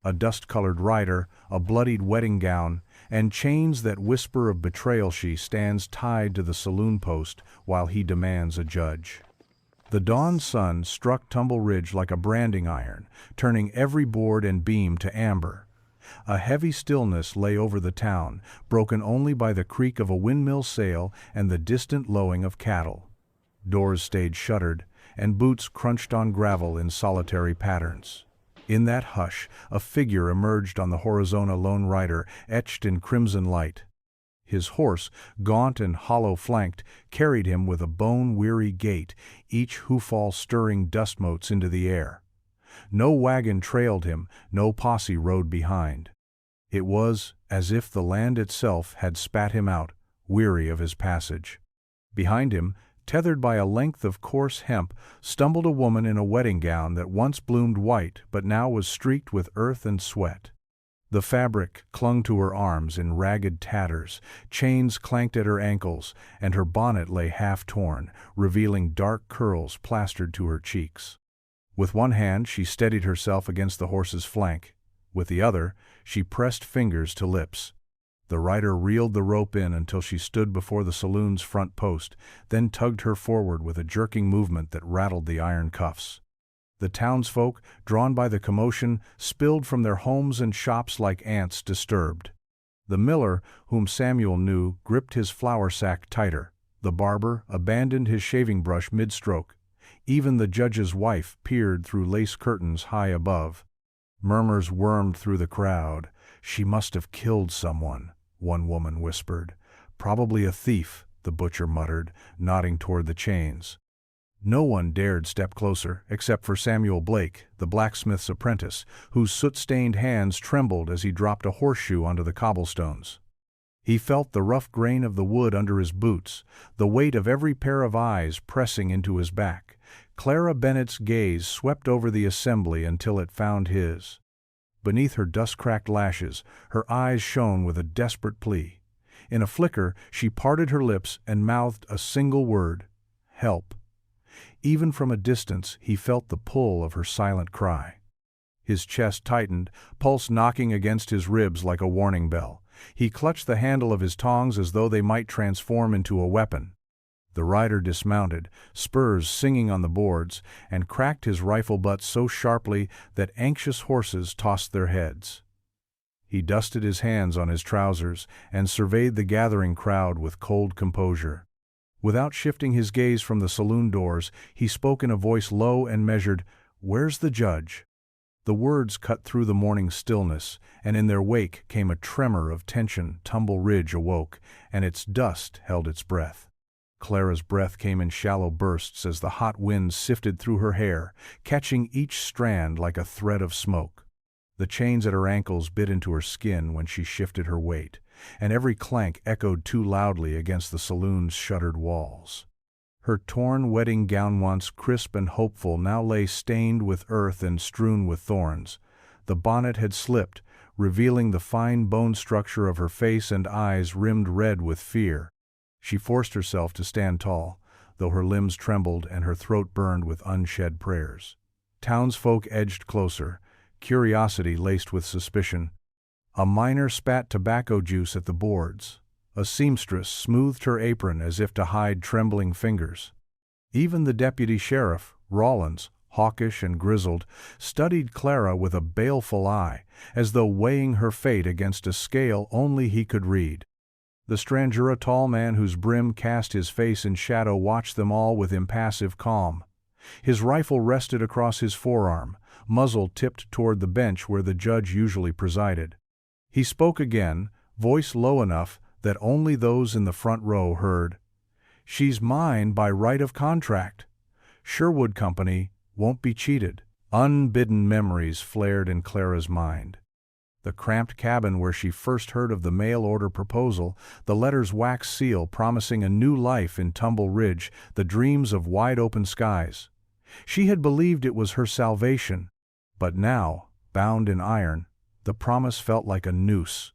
a dust-colored rider, a bloodied wedding gown, and chains that whisper of betrayal. She stands tied to the saloon post while he demands a judge. The dawn sun struck Tumble Ridge like a branding iron, turning every board and beam to amber. A heavy stillness lay over the town, broken only by the creak of a windmill sail and the distant lowing of cattle. Doors stayed shuttered, and boots crunched on gravel in solitary patterns. In that hush, a figure emerged on the horizon, a lone rider, etched in crimson light. His horse, gaunt and hollow-flanked, carried him with a bone-weary gait, each hoofall stirring dust motes into the air. No wagon trailed him, no posse rode behind. It was as if the land itself had spat him out, weary of his passage. Behind him, tethered by a length of coarse hemp, stumbled a woman in a wedding gown that once bloomed white but now was streaked with earth and sweat. The fabric clung to her arms in ragged tatters, chains clanked at her ankles, and her bonnet lay half-torn, revealing dark curls plastered to her cheeks. With one hand she steadied herself against the horse's flank. With the other, she pressed fingers to lips. The rider reeled the rope in until she stood before the saloon's front post, then tugged her forward with a jerking movement that rattled the iron cuffs. The townsfolk, drawn by the commotion, spilled from their homes and shops like ants disturbed. The miller, whom Samuel knew, gripped his flour sack tighter. The barber abandoned his shaving brush mid-stroke. Even the judge's wife peered through lace curtains high above. Murmurs wormed through the crowd. "She must have killed someone," one woman whispered. "Probably a thief," the butcher muttered, nodding toward the chains. No one dared step closer, except for Samuel Blake, the blacksmith's apprentice, whose soot-stained hands trembled as he dropped a horseshoe onto the cobblestones. He felt the rough grain of the wood under his boots, the weight of every pair of eyes pressing into his back. Clara Bennett's gaze swept over the assembly until it found his. Beneath her dust-cracked lashes, her eyes shone with a desperate plea. In a flicker, she parted her lips and mouthed a single word: "Help." Even from a distance, he felt the pull of her silent cry. His chest tightened, pulse knocking against his ribs like a warning bell. He clutched the handle of his tongs as though they might transform into a weapon. The rider dismounted, spurs singing on the boards, and cracked his rifle butt so sharply that anxious horses tossed their heads. He dusted his hands on his trousers and surveyed the gathering crowd with cold composure. Without shifting his gaze from the saloon doors, he spoke in a voice low and measured, "Where's the judge?" The words cut through the morning stillness, and in their wake came a tremor of tension. Tumble Ridge awoke, and its dust held its breath. Clara's breath came in shallow bursts as the hot wind sifted through her hair, catching each strand like a thread of smoke. The chains at her ankles bit into her skin when she shifted her weight, and every clank echoed too loudly against the saloon's shuttered walls. Her torn wedding gown, once crisp and hopeful, now lay stained with earth and strewn with thorns. The bonnet had slipped, revealing the fine bone structure of her face and eyes rimmed red with fear. She forced herself to stand tall, though her limbs trembled and her throat burned with unshed prayers. Townsfolk edged closer, curiosity laced with suspicion. A miner spat tobacco juice at the boards. A seamstress smoothed her apron as if to hide trembling fingers. Even the deputy sheriff, Rawlins, hawkish and grizzled, studied Clara with a baleful eye, as though weighing her fate against a scale only he could read. The stranger, a tall man whose brim cast his face in shadow, watched them all with impassive calm. His rifle rested across his forearm, muzzle tipped toward the bench where the judge usually presided. He spoke again, voice low enough that only those in the front row heard. "She's mine by right of contract. Sherwood Company won't be cheated." Unbidden memories flared in Clara's mind. The cramped cabin where she first heard of the mail-order proposal, the letter's wax seal promising a new life in Tumble Ridge, the dreams of wide-open skies. She had believed it was her salvation, but now, bound in iron, the promise felt like a noose.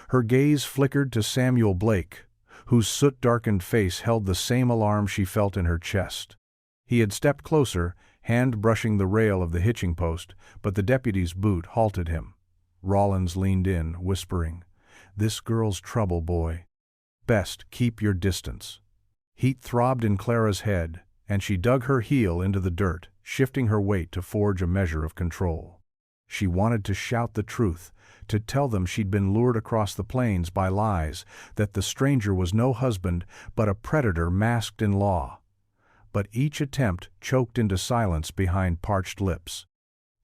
Her gaze flickered to Samuel Blake, whose soot-darkened face held the same alarm she felt in her chest. He had stepped closer, hand brushing the rail of the hitching post, but the deputy's boot halted him. Rollins leaned in, whispering, "This girl's trouble, boy. Best keep your distance." Heat throbbed in Clara's head, and she dug her heel into the dirt, shifting her weight to forge a measure of control. She wanted to shout the truth, to tell them she'd been lured across the plains by lies, that the stranger was no husband but a predator masked in law. But each attempt choked into silence behind parched lips.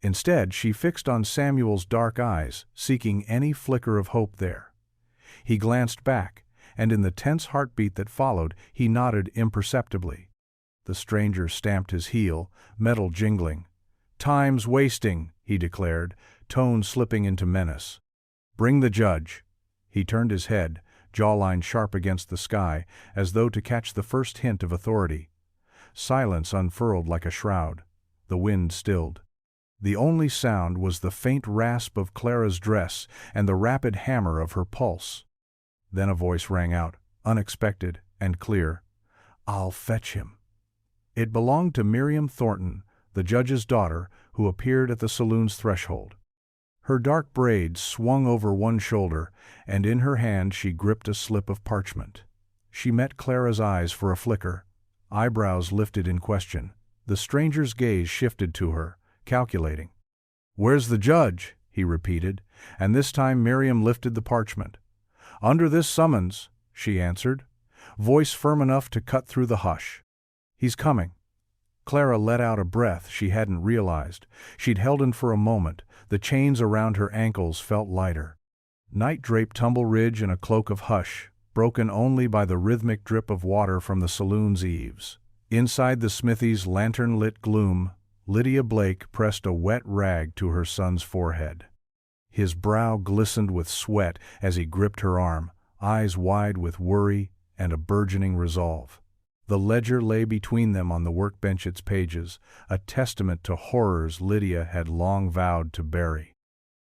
Instead, she fixed on Samuel's dark eyes, seeking any flicker of hope there. He glanced back, and in the tense heartbeat that followed, he nodded imperceptibly. The stranger stamped his heel, metal jingling. "Time's wasting," he declared, tone slipping into menace. "Bring the judge." He turned his head, jawline sharp against the sky, as though to catch the first hint of authority. Silence unfurled like a shroud. The wind stilled. The only sound was the faint rasp of Clara's dress and the rapid hammer of her pulse. Then a voice rang out, unexpected and clear. "I'll fetch him." It belonged to Miriam Thornton, the judge's daughter, who appeared at the saloon's threshold. Her dark braids swung over one shoulder, and in her hand she gripped a slip of parchment. She met Clara's eyes for a flicker, eyebrows lifted in question. The stranger's gaze shifted to her, calculating. "Where's the judge?" he repeated, and this time Miriam lifted the parchment. "Under this summons," she answered, voice firm enough to cut through the hush. "He's coming." Clara let out a breath she hadn't realized. She'd held in for a moment. The chains around her ankles felt lighter. Night draped Tumble Ridge in a cloak of hush, broken only by the rhythmic drip of water from the saloon's eaves. Inside the Smithy's lantern-lit gloom, Lydia Blake pressed a wet rag to her son's forehead. His brow glistened with sweat as he gripped her arm, eyes wide with worry and a burgeoning resolve. The ledger lay between them on the workbench its pages, a testament to horrors Lydia had long vowed to bury.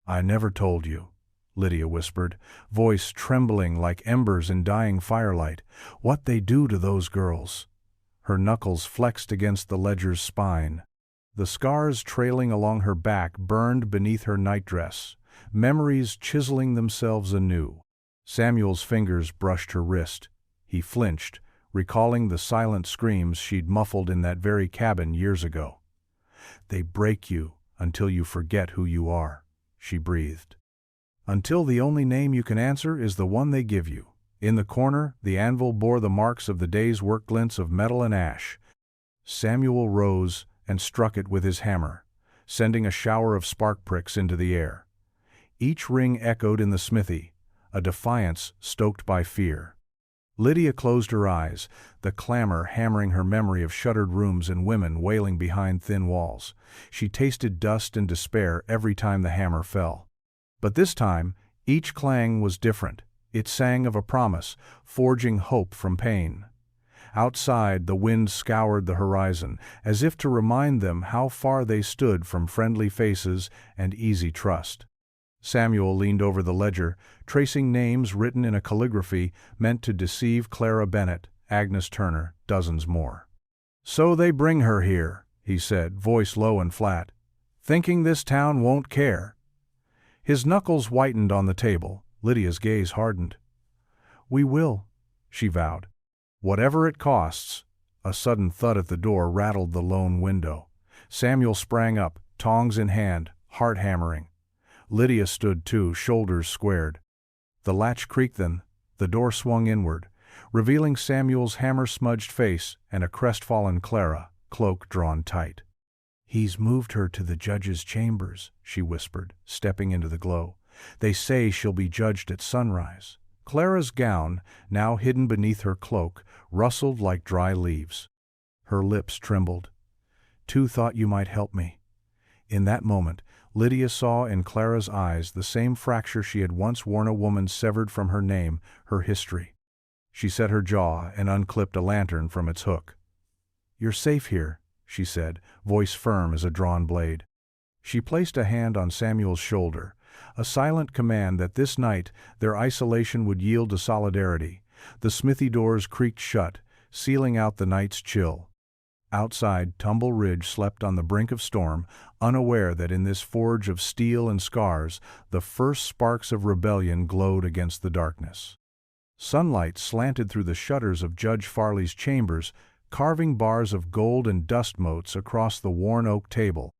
"I never told you," Lydia whispered, voice trembling like embers in dying firelight, "what they do to those girls." Her knuckles flexed against the ledger's spine. The scars trailing along her back burned beneath her nightdress, memories chiseling themselves anew. Samuel's fingers brushed her wrist. He flinched, recalling the silent screams she'd muffled in that very cabin years ago. "They break you until you forget who you are," she breathed. "Until the only name you can answer is the one they give you." In the corner, the anvil bore the marks of the day's work, glints of metal and ash. Samuel rose and struck it with his hammer, sending a shower of spark pricks into the air. Each ring echoed in the smithy, a defiance stoked by fear. Lydia closed her eyes, the clamor hammering her memory of shuttered rooms and women wailing behind thin walls. She tasted dust and despair every time the hammer fell. But this time, each clang was different. It sang of a promise, forging hope from pain. Outside, the wind scoured the horizon, as if to remind them how far they stood from friendly faces and easy trust. Samuel leaned over the ledger, tracing names written in a calligraphy meant to deceive Clara Bennett, Agnes Turner, dozens more. "So they bring her here," he said, voice low and flat, "thinking this town won't care." His knuckles whitened on the table. Lydia's gaze hardened. "We will," she vowed. "Whatever it costs." A sudden thud at the door rattled the lone window. Samuel sprang up, tongs in hand, heart hammering. Lydia stood too, shoulders squared. The latch creaked then, the door swung inward, revealing Samuel's hammer-smudged face and a crestfallen Clara, cloak drawn tight. "He's moved her to the judge's chambers," she whispered, stepping into the glow. "They say she'll be judged at sunrise." Clara's gown, now hidden beneath her cloak, rustled like dry leaves. Her lips trembled. "Two thought you might help me." In that moment, Lydia saw in Clara's eyes the same fracture she had once worn a woman severed from her name, her history. She set her jaw and unclipped a lantern from its hook. "You're safe here," she said, voice firm as a drawn blade. She placed a hand on Samuel's shoulder, a silent command that this night their isolation would yield to solidarity. The smithy doors creaked shut, sealing out the night's chill. Outside, Tumble Ridge slept on the brink of storm, unaware that in this forge of steel and scars, the first sparks of rebellion glowed against the darkness. Sunlight slanted through the shutters of Judge Farley's chambers, carving bars of gold and dust motes across the worn oak table.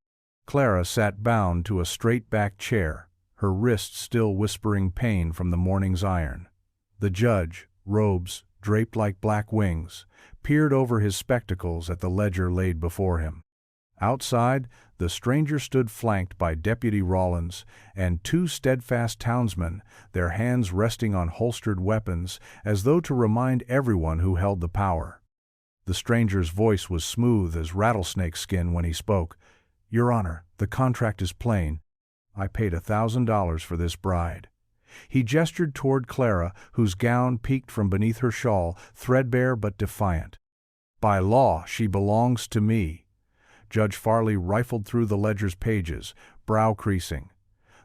Clara sat bound to a straight-backed chair, her wrists still whispering pain from the morning's iron. The judge, robes draped like black wings, peered over his spectacles at the ledger laid before him. Outside, the stranger stood flanked by Deputy Rawlins and two steadfast townsmen, their hands resting on holstered weapons, as though to remind everyone who held the power. The stranger's voice was smooth as rattlesnake skin when he spoke. "Your Honor, the contract is plain. I paid $1,000 for this bride." He gestured toward Clara, whose gown peeked from beneath her shawl, threadbare but defiant. "By law, she belongs to me." Judge Farley rifled through the ledger's pages, brow creasing.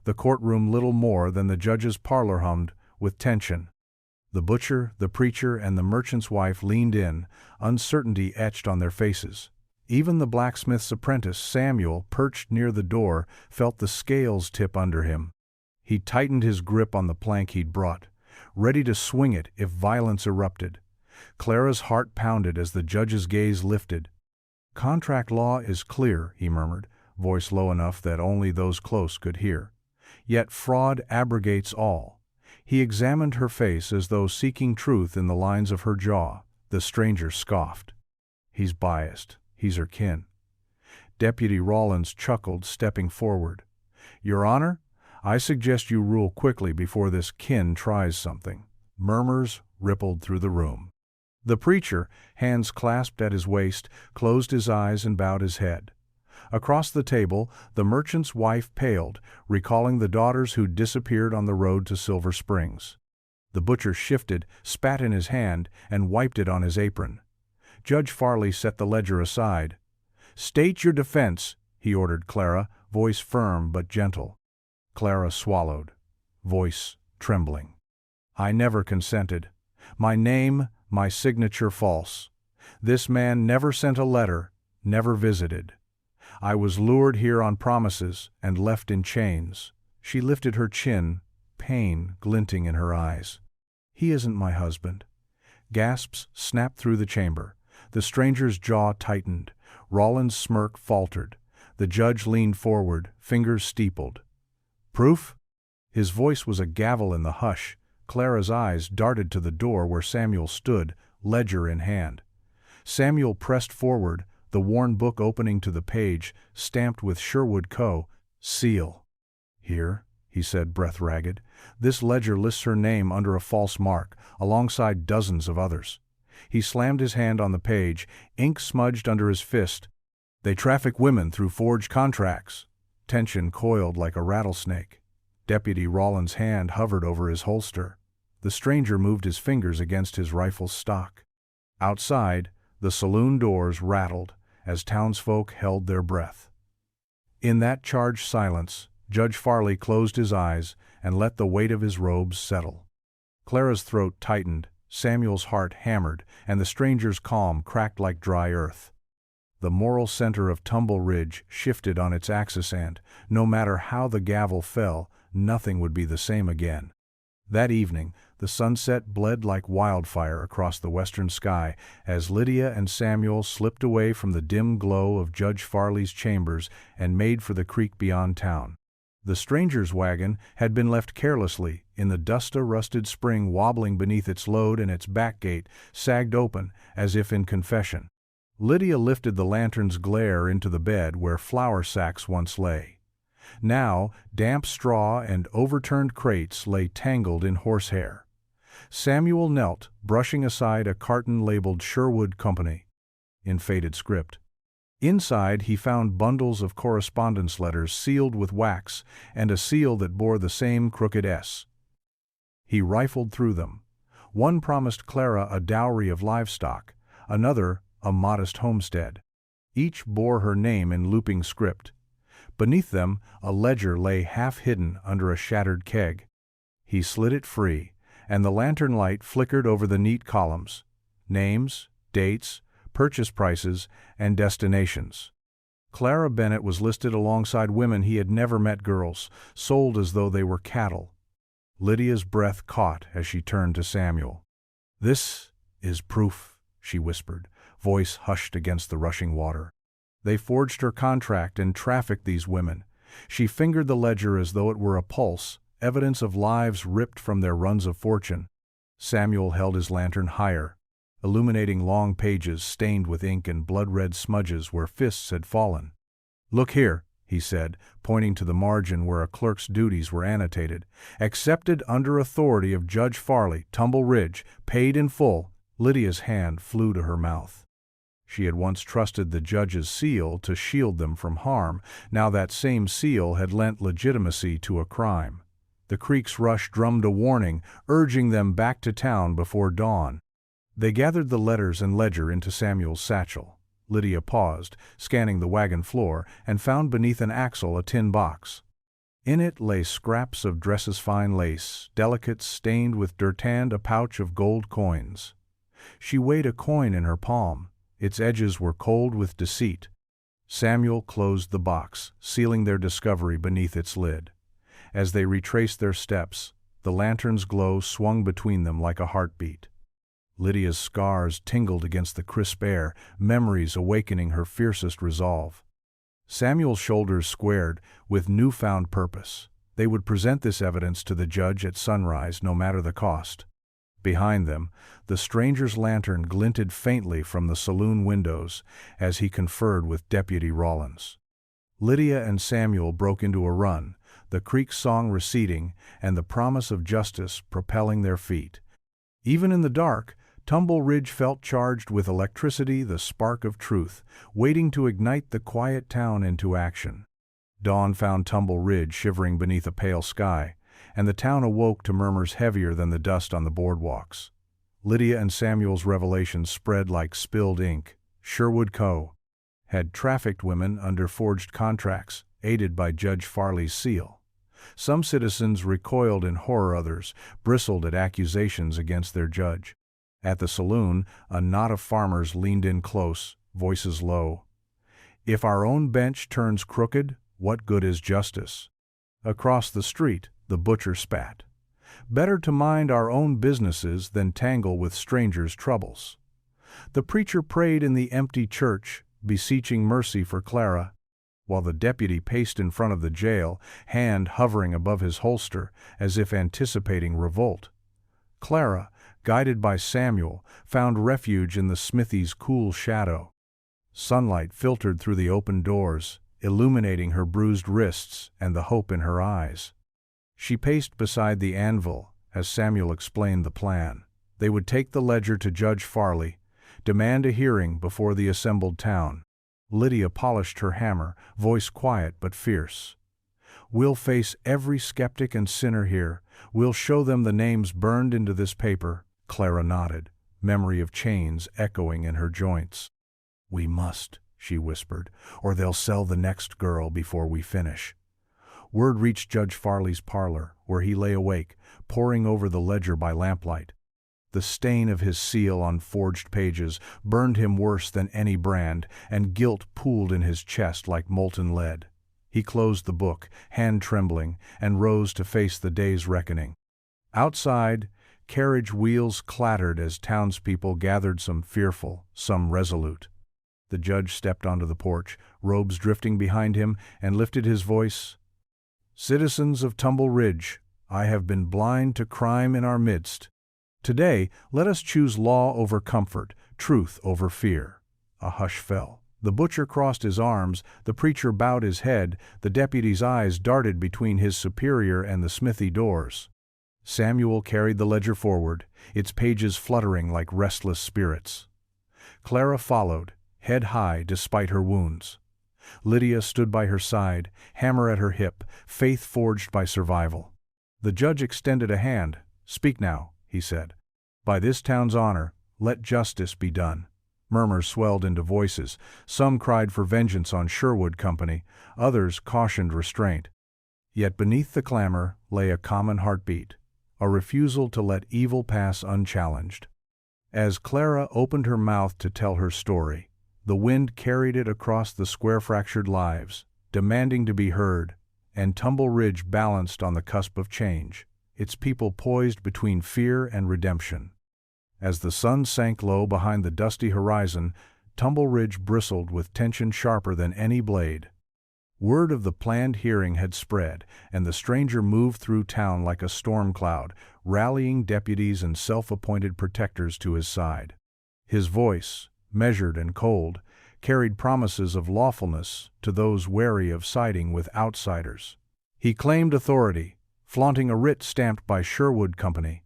The courtroom little more than the judge's parlor hummed with tension. The butcher, the preacher, and the merchant's wife leaned in, uncertainty etched on their faces. Even the blacksmith's apprentice, Samuel, perched near the door, felt the scales tip under him. He tightened his grip on the plank he'd brought, ready to swing it if violence erupted. Clara's heart pounded as the judge's gaze lifted. "Contract law is clear," he murmured, voice low enough that only those close could hear. "Yet fraud abrogates all." He examined her face as though seeking truth in the lines of her jaw. The stranger scoffed. "He's biased. He's her kin." Deputy Rawlins chuckled, stepping forward. "Your Honor, I suggest you rule quickly before this kin tries something." Murmurs rippled through the room. The preacher, hands clasped at his waist, closed his eyes and bowed his head. Across the table, the merchant's wife paled, recalling the daughters who'd disappeared on the road to Silver Springs. The butcher shifted, spat in his hand, and wiped it on his apron. Judge Farley set the ledger aside. "State your defense," he ordered Clara, voice firm but gentle. Clara swallowed, voice trembling. "I never consented. My name, my signature false. This man never sent a letter, never visited. I was lured here on promises and left in chains." She lifted her chin, pain glinting in her eyes. "He isn't my husband." Gasps snapped through the chamber. The stranger's jaw tightened. Rawlins' smirk faltered. The judge leaned forward, fingers steepled. "Proof?" His voice was a gavel in the hush. Clara's eyes darted to the door where Samuel stood, ledger in hand. Samuel pressed forward, the worn book opening to the page, stamped with Sherwood Co. seal. "Here," he said, breath ragged. "This ledger lists her name under a false mark, alongside dozens of others." He slammed his hand on the page, ink smudged under his fist. "They traffic women through forged contracts." Tension coiled like a rattlesnake. Deputy Rawlins' hand hovered over his holster. The stranger moved his fingers against his rifle's stock. Outside, the saloon doors rattled as townsfolk held their breath. In that charged silence, Judge Farley closed his eyes and let the weight of his robes settle. Clara's throat tightened, Samuel's heart hammered, and the stranger's calm cracked like dry earth. The moral center of Tumble Ridge shifted on its axis and, no matter how the gavel fell, nothing would be the same again. That evening, the sunset bled like wildfire across the western sky as Lydia and Samuel slipped away from the dim glow of Judge Farley's chambers and made for the creek beyond town. The stranger's wagon had been left carelessly in the dust-rusted spring, wobbling beneath its load, and its back gate sagged open as if in confession. Lydia lifted the lantern's glare into the bed where flour sacks once lay. Now, damp straw and overturned crates lay tangled in horsehair. Samuel knelt, brushing aside a carton labeled Sherwood Company in faded script. Inside, he found bundles of correspondence letters sealed with wax and a seal that bore the same crooked S. He rifled through them. One promised Clara a dowry of livestock, another a modest homestead. Each bore her name in looping script. Beneath them, a ledger lay half-hidden under a shattered keg. He slid it free, and the lantern light flickered over the neat columns. Names, dates, purchase prices, and destinations. Clara Bennett was listed alongside women he had never met, girls, sold as though they were cattle. Lydia's breath caught as she turned to Samuel. "This is proof," she whispered, voice hushed against the rushing water. "They forged her contract and trafficked these women." She fingered the ledger as though it were a pulse, evidence of lives ripped from their runs of fortune. Samuel held his lantern higher, illuminating long pages stained with ink and blood-red smudges where fists had fallen. "Look here," he said, pointing to the margin where a clerk's duties were annotated. "Accepted under authority of Judge Farley, Tumble Ridge, paid in full." Lydia's hand flew to her mouth. She had once trusted the judge's seal to shield them from harm. Now that same seal had lent legitimacy to a crime. The Creek's rush drummed a warning, urging them back to town before dawn. They gathered the letters and ledger into Samuel's satchel. Lydia paused, scanning the wagon floor, and found beneath an axle a tin box. In it lay scraps of dresses' fine lace, delicates stained with dirt, and a pouch of gold coins. She weighed a coin in her palm. Its edges were cold with deceit. Samuel closed the box, sealing their discovery beneath its lid. As they retraced their steps, the lantern's glow swung between them like a heartbeat. Lydia's scars tingled against the crisp air, memories awakening her fiercest resolve. Samuel's shoulders squared with newfound purpose. They would present this evidence to the judge at sunrise, no matter the cost. Behind them, the stranger's lantern glinted faintly from the saloon windows as he conferred with Deputy Rollins. Lydia and Samuel broke into a run, the Creek song receding and the promise of justice propelling their feet. Even in the dark, Tumble Ridge felt charged with electricity, the spark of truth, waiting to ignite the quiet town into action. Dawn found Tumble Ridge shivering beneath a pale sky, and the town awoke to murmurs heavier than the dust on the boardwalks. Lydia and Samuel's revelations spread like spilled ink. Sherwood Co. had trafficked women under forged contracts, aided by Judge Farley's seal. Some citizens recoiled in horror, others bristled at accusations against their judge. At the saloon, a knot of farmers leaned in close, voices low. "If our own bench turns crooked, what good is justice?" Across the street, the butcher spat. "Better to mind our own businesses than tangle with strangers' troubles." The preacher prayed in the empty church, beseeching mercy for Clara, while the deputy paced in front of the jail, hand hovering above his holster as if anticipating revolt. Clara, guided by Samuel, found refuge in the Smithy's cool shadow. Sunlight filtered through the open doors, illuminating her bruised wrists and the hope in her eyes. She paced beside the anvil as Samuel explained the plan. They would take the ledger to Judge Farley, demand a hearing before the assembled town. Lydia polished her hammer, voice quiet but fierce. "We'll face every skeptic and sinner here. We'll show them the names burned into this paper." Clara nodded, memory of chains echoing in her joints. "We must," she whispered, "or they'll sell the next girl before we finish." Word reached Judge Farley's parlor, where he lay awake, poring over the ledger by lamplight. The stain of his seal on forged pages burned him worse than any brand, and guilt pooled in his chest like molten lead. He closed the book, hand trembling, and rose to face the day's reckoning. Outside, carriage wheels clattered as townspeople gathered, some fearful, some resolute. The judge stepped onto the porch, robes drifting behind him, and lifted his voice. "Citizens of Tumble Ridge, I have been blind to crime in our midst. Today, let us choose law over comfort, truth over fear." A hush fell. The butcher crossed his arms, the preacher bowed his head, the deputy's eyes darted between his superior and the smithy doors. Samuel carried the ledger forward, its pages fluttering like restless spirits. Clara followed, head high despite her wounds. Lydia stood by her side, hammer at her hip, faith forged by survival. The judge extended a hand. "Speak now," he said. "By this town's honor, let justice be done." Murmurs swelled into voices. Some cried for vengeance on Sherwood Company, others cautioned restraint. Yet beneath the clamor lay a common heartbeat, a refusal to let evil pass unchallenged. As Clara opened her mouth to tell her story, the wind carried it across the square-fractured lives, demanding to be heard, and Tumble Ridge balanced on the cusp of change, its people poised between fear and redemption. As the sun sank low behind the dusty horizon, Tumble Ridge bristled with tension sharper than any blade. Word of the planned hearing had spread, and the stranger moved through town like a storm cloud, rallying deputies and self-appointed protectors to his side. His voice, measured and cold, carried promises of lawfulness to those wary of siding with outsiders. He claimed authority, flaunting a writ stamped by Sherwood Company,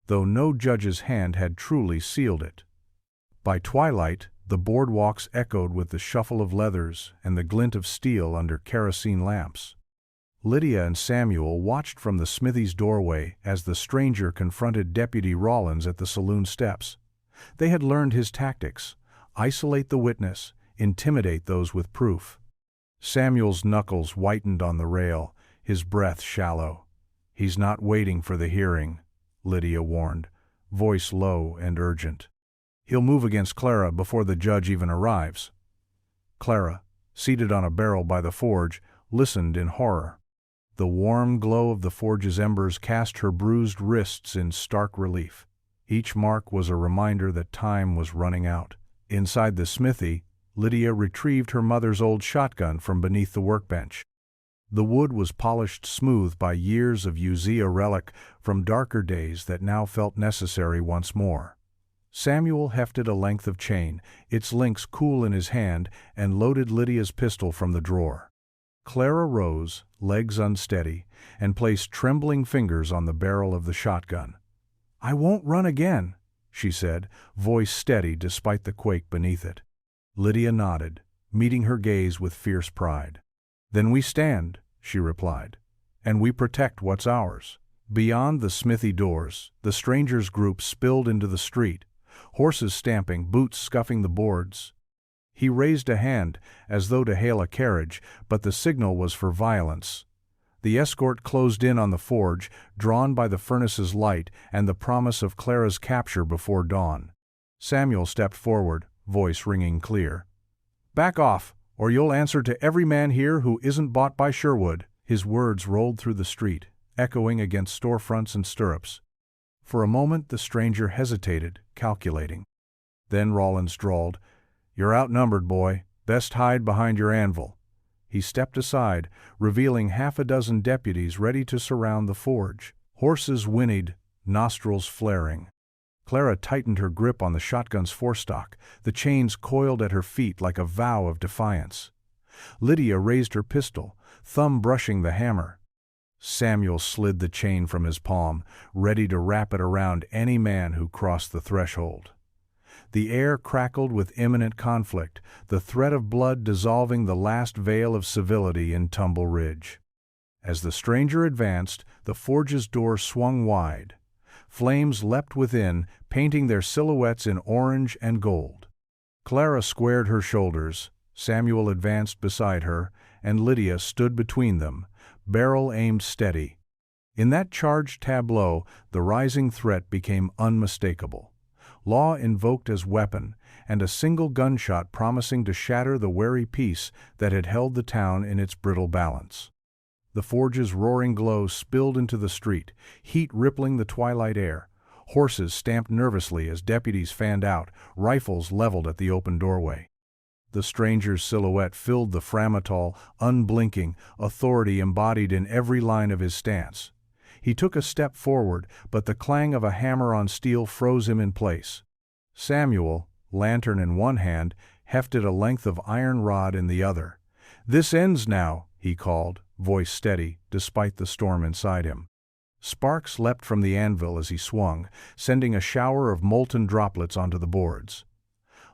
though no judge's hand had truly sealed it. By twilight, the boardwalks echoed with the shuffle of leathers and the glint of steel under kerosene lamps. Lydia and Samuel watched from the Smithy's doorway as the stranger confronted Deputy Rawlins at the saloon steps. They had learned his tactics: isolate the witness, intimidate those with proof. Samuel's knuckles whitened on the rail, his breath shallow. "He's not waiting for the hearing," Lydia warned, voice low and urgent. "He'll move against Clara before the judge even arrives." Clara, seated on a barrel by the forge, listened in horror. The warm glow of the forge's embers cast her bruised wrists in stark relief. Each mark was a reminder that time was running out. Inside the smithy, Lydia retrieved her mother's old shotgun from beneath the workbench. The wood was polished smooth by years of used relic from darker days that now felt necessary once more. Samuel hefted a length of chain, its links cool in his hand, and loaded Lydia's pistol from the drawer. Clara rose, legs unsteady, and placed trembling fingers on the barrel of the shotgun. "I won't run again," she said, voice steady despite the quake beneath it. Lydia nodded, meeting her gaze with fierce pride. "Then we stand," she replied, "and we protect what's ours." Beyond the smithy doors, the strangers' group spilled into the street, horses stamping, boots scuffing the boards. He raised a hand, as though to hail a carriage, but the signal was for violence. The escort closed in on the forge, drawn by the furnace's light and the promise of Clara's capture before dawn. Samuel stepped forward, voice ringing clear. "Back off, or you'll answer to every man here who isn't bought by Sherwood." His words rolled through the street, echoing against storefronts and stirrups. For a moment the stranger hesitated, calculating. Then Rawlins drawled, "You're outnumbered, boy. Best hide behind your anvil." He stepped aside, revealing half a dozen deputies ready to surround the forge. Horses whinnied, nostrils flaring. Clara tightened her grip on the shotgun's forestock, the chains coiled at her feet like a vow of defiance. Lydia raised her pistol, thumb brushing the hammer. Samuel slid the chain from his palm, ready to wrap it around any man who crossed the threshold. The air crackled with imminent conflict, the threat of blood dissolving the last veil of civility in Tumble Ridge. As the stranger advanced, the forge's door swung wide. Flames leapt within, painting their silhouettes in orange and gold. Clara squared her shoulders, Samuel advanced beside her, and Lydia stood between them, barrel aimed steady. In that charged tableau, the rising threat became unmistakable. Law invoked as weapon, and a single gunshot promising to shatter the wary peace that had held the town in its brittle balance. The forge's roaring glow spilled into the street, heat rippling the twilight air. Horses stamped nervously as deputies fanned out, rifles leveled at the open doorway. The stranger's silhouette filled the framatol, unblinking, authority embodied in every line of his stance. He took a step forward, but the clang of a hammer on steel froze him in place. Samuel, lantern in one hand, hefted a length of iron rod in the other. "This ends now," he called, voice steady, despite the storm inside him. Sparks leapt from the anvil as he swung, sending a shower of molten droplets onto the boards.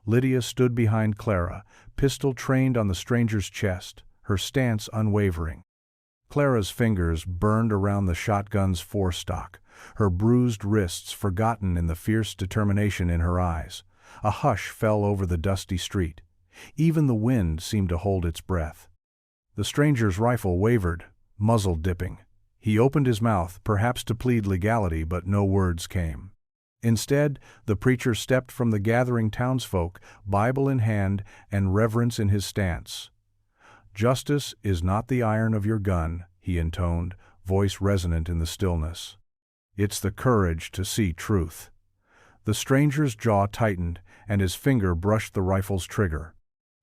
Lydia stood behind Clara, pistol trained on the stranger's chest, her stance unwavering. Clara's fingers burned around the shotgun's forestock, her bruised wrists forgotten in the fierce determination in her eyes. A hush fell over the dusty street. Even the wind seemed to hold its breath. The stranger's rifle wavered, muzzle dipping. He opened his mouth, perhaps to plead legality, but no words came. Instead, the preacher stepped from the gathering townsfolk, Bible in hand and reverence in his stance. "Justice is not the iron of your gun," he intoned, voice resonant in the stillness. "It's the courage to see truth." The stranger's jaw tightened, and his finger brushed the rifle's trigger.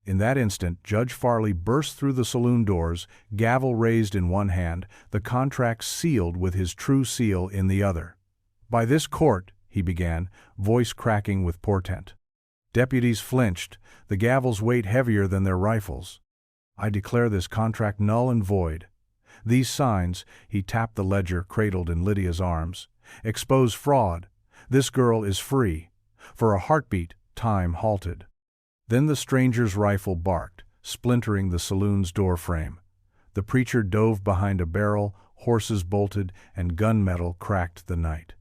In that instant, Judge Farley burst through the saloon doors, gavel raised in one hand, the contract sealed with his true seal in the other. "By this court," he began, voice cracking with portent. Deputies flinched, the gavel's weight heavier than their rifles. "I declare this contract null and void. These signs," he tapped the ledger cradled in Lydia's arms, "expose fraud. This girl is free." For a heartbeat, time halted. Then the stranger's rifle barked, splintering the saloon's doorframe. The preacher dove behind a barrel, horses bolted, and gunmetal cracked the night.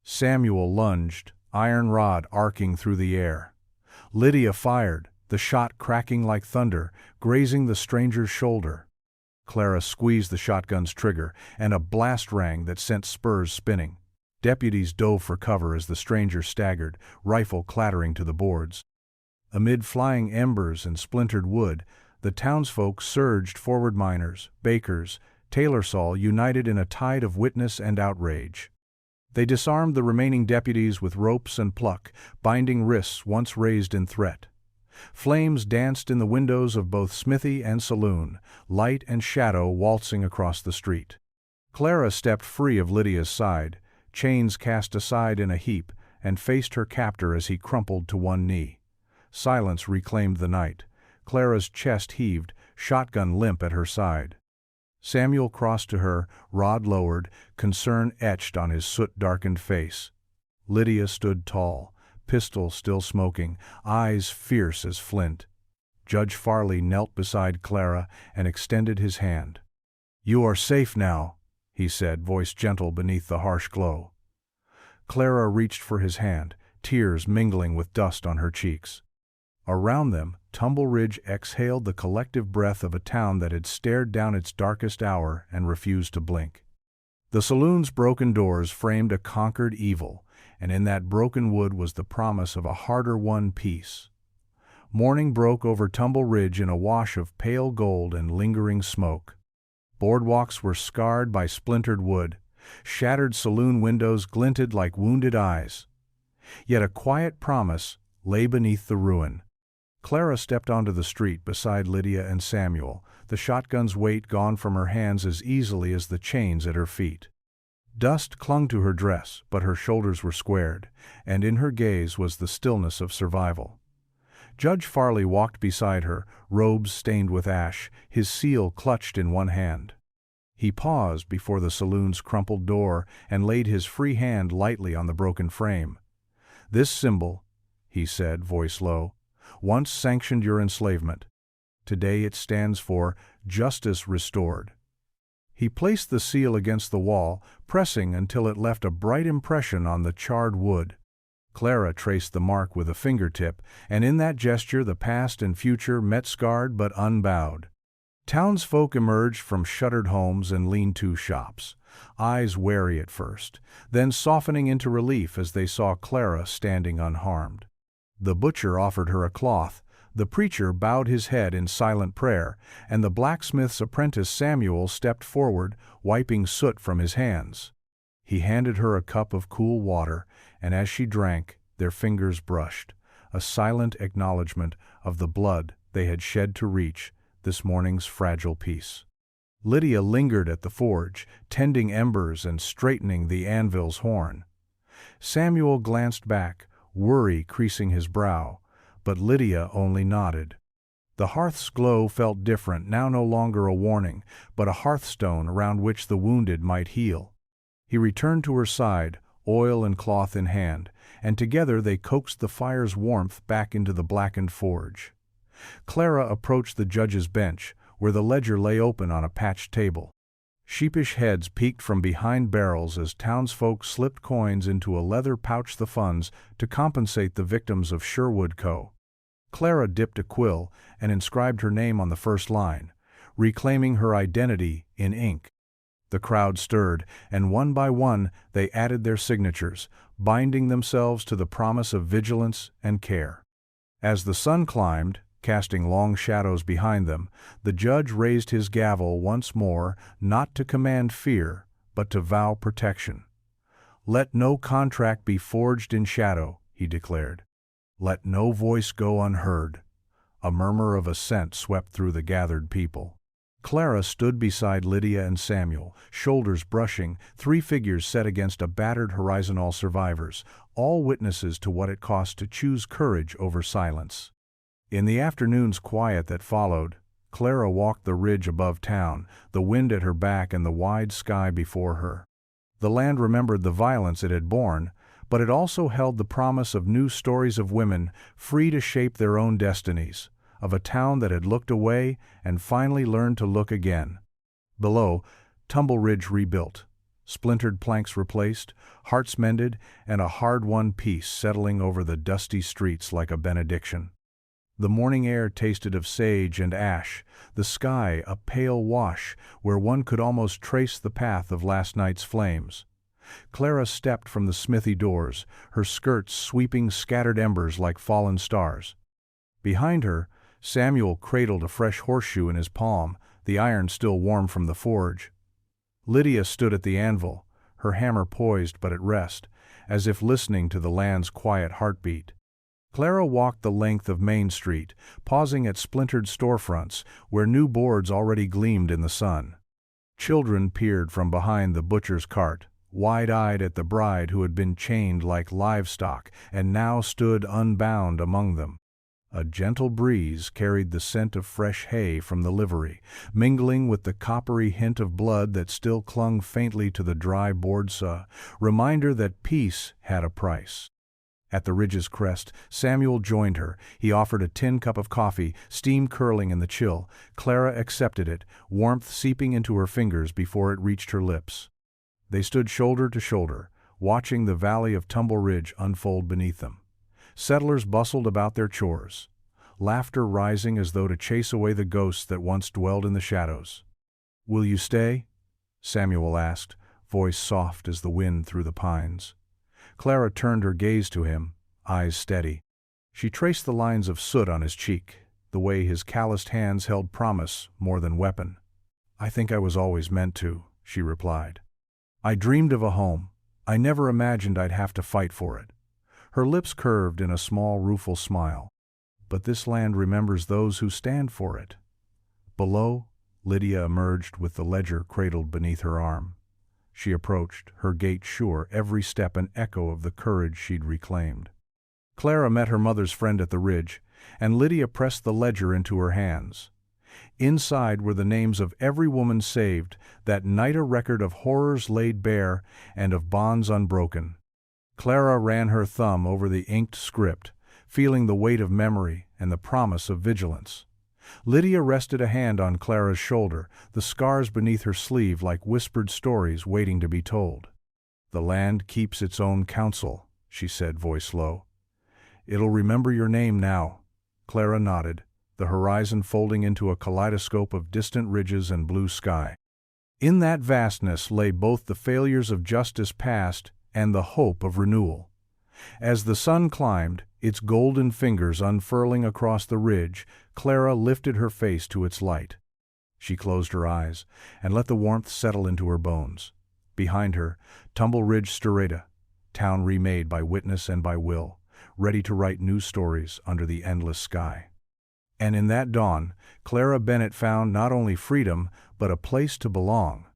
Samuel lunged, iron rod arcing through the air. Lydia fired, the shot cracking like thunder, grazing the stranger's shoulder. Clara squeezed the shotgun's trigger, and a blast rang that sent spurs spinning. Deputies dove for cover as the stranger staggered, rifle clattering to the boards. Amid flying embers and splintered wood, the townsfolk surged forward, miners, bakers, Taylorsall united in a tide of witness and outrage. They disarmed the remaining deputies with ropes and pluck, binding wrists once raised in threat. Flames danced in the windows of both smithy and saloon, light and shadow waltzing across the street. Clara stepped free of Lydia's side, chains cast aside in a heap, and faced her captor as he crumpled to one knee. Silence reclaimed the night. Clara's chest heaved, shotgun limp at her side. Samuel crossed to her, rod lowered, concern etched on his soot-darkened face. Lydia stood tall, pistol still smoking, eyes fierce as flint. Judge Farley knelt beside Clara and extended his hand. "You are safe now," he said, voice gentle beneath the harsh glow. Clara reached for his hand, tears mingling with dust on her cheeks. Around them, Tumble Ridge exhaled the collective breath of a town that had stared down its darkest hour and refused to blink. The saloon's broken doors framed a conquered evil, and in that broken wood was the promise of a harder-won peace. Morning broke over Tumble Ridge in a wash of pale gold and lingering smoke. Boardwalks were scarred by splintered wood. Shattered saloon windows glinted like wounded eyes. Yet a quiet promise lay beneath the ruin. Clara stepped onto the street beside Lydia and Samuel, the shotgun's weight gone from her hands as easily as the chains at her feet. Dust clung to her dress, but her shoulders were squared, and in her gaze was the stillness of survival. Judge Farley walked beside her, robes stained with ash, his seal clutched in one hand. He paused before the saloon's crumpled door and laid his free hand lightly on the broken frame. "This symbol," he said, voice low, "once sanctioned your enslavement. Today it stands for justice restored." He placed the seal against the wall, pressing until it left a bright impression on the charred wood. Clara traced the mark with a fingertip, and in that gesture the past and future met, scarred but unbowed. Townsfolk emerged from shuttered homes and lean-to shops, eyes wary at first, then softening into relief as they saw Clara standing unharmed. The butcher offered her a cloth, the preacher bowed his head in silent prayer, and the blacksmith's apprentice Samuel stepped forward, wiping soot from his hands. He handed her a cup of cool water, and as she drank, their fingers brushed, a silent acknowledgment of the blood they had shed to reach this morning's fragile peace. Lydia lingered at the forge, tending embers and straightening the anvil's horn. Samuel glanced back, worry creasing his brow, but Lydia only nodded. The hearth's glow felt different, now no longer a warning, but a hearthstone around which the wounded might heal. He returned to her side, oil and cloth in hand, and together they coaxed the fire's warmth back into the blackened forge. Clara approached the judge's bench, where the ledger lay open on a patched table. Sheepish heads peeked from behind barrels as townsfolk slipped coins into a leather pouch, the funds to compensate the victims of Sherwood Co. Clara dipped a quill and inscribed her name on the first line, reclaiming her identity in ink. The crowd stirred, and one by one they added their signatures, binding themselves to the promise of vigilance and care. As the sun climbed, casting long shadows behind them, the judge raised his gavel once more, not to command fear, but to vow protection. "Let no contract be forged in shadow," he declared. "Let no voice go unheard." A murmur of assent swept through the gathered people. Clara stood beside Lydia and Samuel, shoulders brushing, three figures set against a battered horizontal survivors, all witnesses to what it cost to choose courage over silence. In the afternoon's quiet that followed, Clara walked the ridge above town, the wind at her back and the wide sky before her. The land remembered the violence it had borne, but it also held the promise of new stories of women free to shape their own destinies, of a town that had looked away and finally learned to look again. Below, Tumble Ridge rebuilt, splintered planks replaced, hearts mended, and a hard-won peace settling over the dusty streets like a benediction. The morning air tasted of sage and ash, the sky a pale wash where one could almost trace the path of last night's flames. Clara stepped from the Smithy doors, her skirts sweeping scattered embers like fallen stars. Behind her, Samuel cradled a fresh horseshoe in his palm, the iron still warm from the forge. Lydia stood at the anvil, her hammer poised but at rest, as if listening to the land's quiet heartbeat. Clara walked the length of Main Street, pausing at splintered storefronts where new boards already gleamed in the sun. Children peered from behind the butcher's cart, wide-eyed at the bride who had been chained like livestock and now stood unbound among them. A gentle breeze carried the scent of fresh hay from the livery, mingling with the coppery hint of blood that still clung faintly to the dry boardsaw, reminder that peace had a price. At the ridge's crest, Samuel joined her. He offered a tin cup of coffee, steam curling in the chill. Clara accepted it, warmth seeping into her fingers before it reached her lips. They stood shoulder to shoulder, watching the valley of Tumble Ridge unfold beneath them. Settlers bustled about their chores, laughter rising as though to chase away the ghosts that once dwelled in the shadows. "Will you stay?" Samuel asked, voice soft as the wind through the pines. Clara turned her gaze to him, eyes steady. She traced the lines of soot on his cheek, the way his calloused hands held promise more than weapon. "I think I was always meant to," she replied. "I dreamed of a home. I never imagined I'd have to fight for it." Her lips curved in a small, rueful smile. "But this land remembers those who stand for it." Below, Lydia emerged with the ledger cradled beneath her arm. She approached, her gait sure, every step an echo of the courage she'd reclaimed. Clara met her mother's friend at the ridge, and Lydia pressed the ledger into her hands. Inside were the names of every woman saved, that night a record of horrors laid bare and of bonds unbroken. Clara ran her thumb over the inked script, feeling the weight of memory and the promise of vigilance. Lydia rested a hand on Clara's shoulder, the scars beneath her sleeve like whispered stories waiting to be told. "The land keeps its own counsel," she said, voice low. "It'll remember your name now." Clara nodded, the horizon folding into a kaleidoscope of distant ridges and blue sky. In that vastness lay both the failures of justice past and the hope of renewal. As the sun climbed, its golden fingers unfurling across the ridge, Clara lifted her face to its light. She closed her eyes and let the warmth settle into her bones. Behind her, Tumble Ridge stood, town remade by witness and by will, ready to write new stories under the endless sky. And in that dawn, Clara Bennett found not only freedom, but a place to belong.